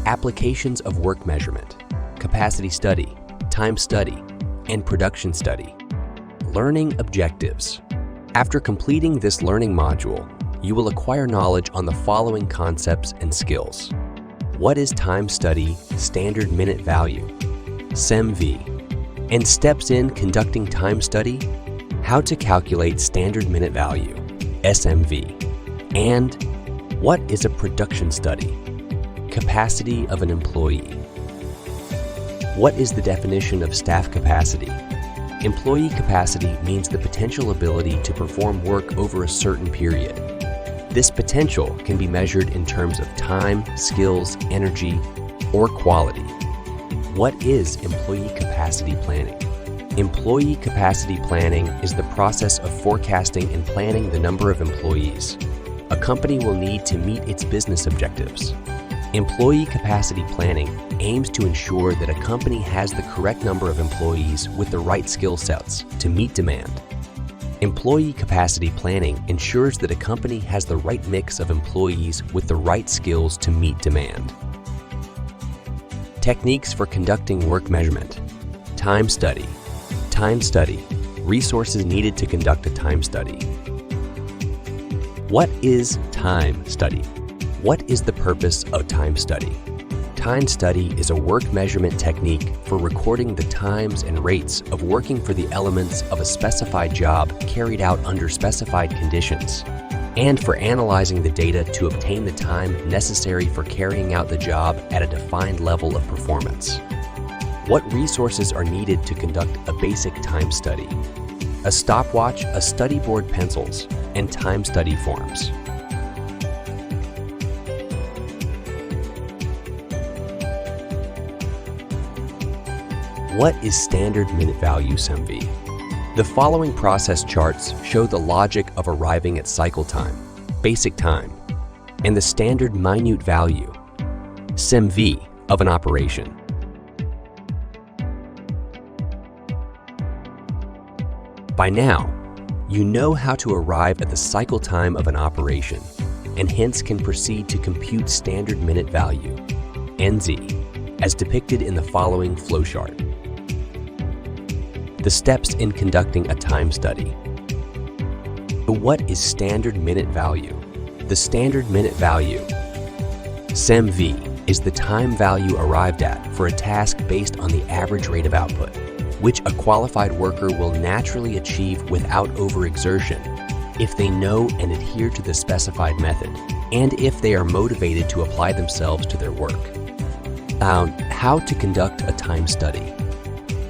applications of work measurement, capacity study, time study, and production study. Learning objectives. After completing this learning module, you will acquire knowledge on the following concepts and skills. What is time study standard minute value, SMV, and steps in conducting time study, how to calculate standard minute value, SMV, and what is a production study, capacity of an employee. What is the definition of staff capacity? Employee capacity means the potential ability to perform work over a certain period. This potential can be measured in terms of time, skills, energy, or quality. What is employee capacity planning? Employee capacity planning is the process of forecasting and planning the number of employees a company will need to meet its business objectives. Employee capacity planning aims to ensure that a company has the correct number of employees with the right skill sets to meet demand. Employee capacity planning ensures that a company has the right mix of employees with the right skills to meet demand. Techniques for conducting work measurement. Time study. Time study. Resources needed to conduct a time study. What is time study? What is the purpose of time study? Time study is a work measurement technique for recording the times and rates of working for the elements of a specified job carried out under specified conditions, and for analyzing the data to obtain the time necessary for carrying out the job at a defined level of performance. What resources are needed to conduct a basic time study? A stopwatch, a study board, pencils, and time study forms. What is standard minute value, SMV? The following process charts show the logic of arriving at cycle time, basic time, and the standard minute value, SMV, of an operation. By now, you know how to arrive at the cycle time of an operation, and hence can proceed to compute standard minute value, NZ, as depicted in the following flowchart. The steps in conducting a time study. What is standard minute value? The standard minute value, SMV, is the time value arrived at for a task based on the average rate of output, which a qualified worker will naturally achieve without overexertion if they know and adhere to the specified method, and if they are motivated to apply themselves to their work. How to conduct a time study.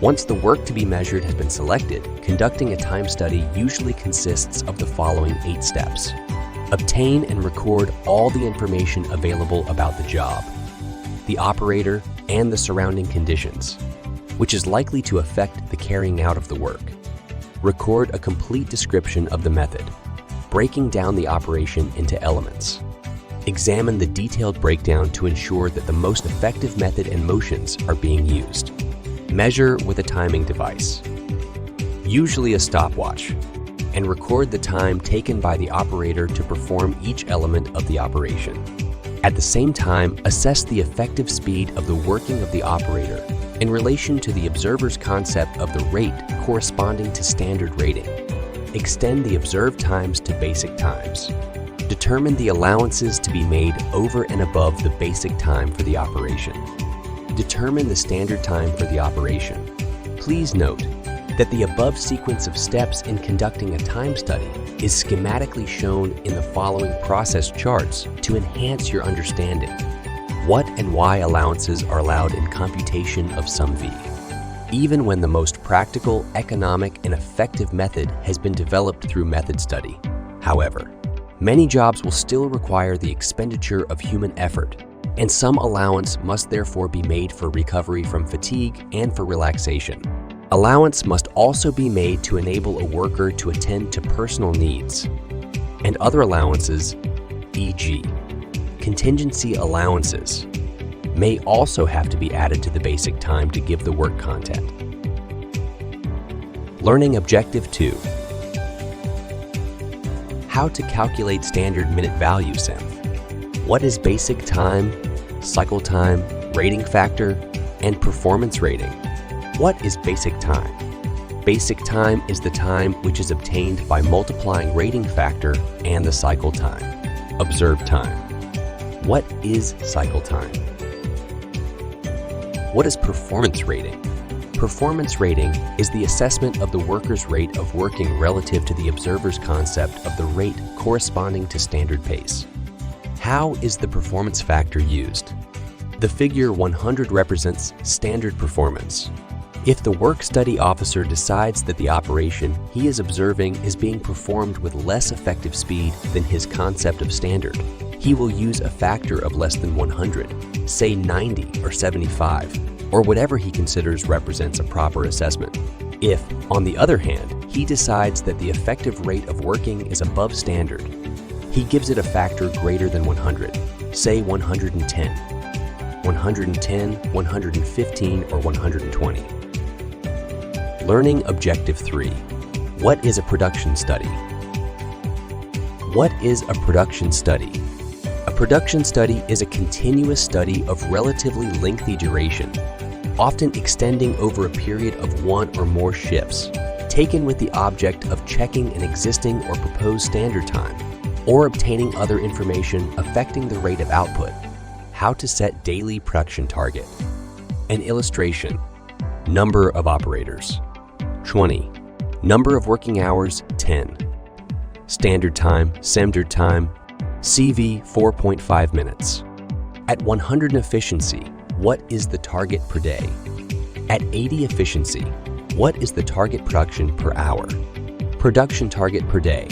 Once the work to be measured has been selected, conducting a time study usually consists of the following 8 steps. Obtain and record all the information available about the job, the operator, and the surrounding conditions, which is likely to affect the carrying out of the work. Record a complete description of the method, breaking down the operation into elements. Examine the detailed breakdown to ensure that the most effective method and motions are being used. Measure with a timing device, usually a stopwatch, and record the time taken by the operator to perform each element of the operation. At the same time, assess the effective speed of the working of the operator in relation to the observer's concept of the rate corresponding to standard rating. Extend the observed times to basic times. Determine the allowances to be made over and above the basic time for the operation. Determine the standard time for the operation. Please note that the above sequence of steps in conducting a time study is schematically shown in the following process charts to enhance your understanding. What and why allowances are allowed in computation of SMV, even when the most practical, economic, and effective method has been developed through method study. However, many jobs will still require the expenditure of human effort, and some allowance must therefore be made for recovery from fatigue and for relaxation. Allowance must also be made to enable a worker to attend to personal needs. And other allowances, e.g., contingency allowances, may also have to be added to the basic time to give the work content. Learning Objective 2. How to calculate standard minute value, SIM. What is basic time, cycle time, rating factor, and performance rating. What is basic time? Basic time is the time which is obtained by multiplying rating factor and the cycle time. Observed time. What is cycle time? What is performance rating? Performance rating is the assessment of the worker's rate of working relative to the observer's concept of the rate corresponding to standard pace. How is the performance factor used? The figure 100 represents standard performance. If the work study officer decides that the operation he is observing is being performed with less effective speed than his concept of standard, he will use a factor of less than 100, say 90 or 75, or whatever he considers represents a proper assessment. If, on the other hand, he decides that the effective rate of working is above standard, he gives it a factor greater than 100, say 110, 115, or 120. Learning Objective 3. What is a production study? What is a production study? A production study is a continuous study of relatively lengthy duration, often extending over a period of one or more shifts, taken with the object of checking an existing or proposed standard time, or obtaining other information affecting the rate of output. How to set daily production target. An illustration. Number of operators, 20. Number of working hours, 10. Standard time, SEMDER time, CV 4.5 minutes. At 100 efficiency, what is the target per day? At 80 efficiency, what is the target production per hour? Production target per day.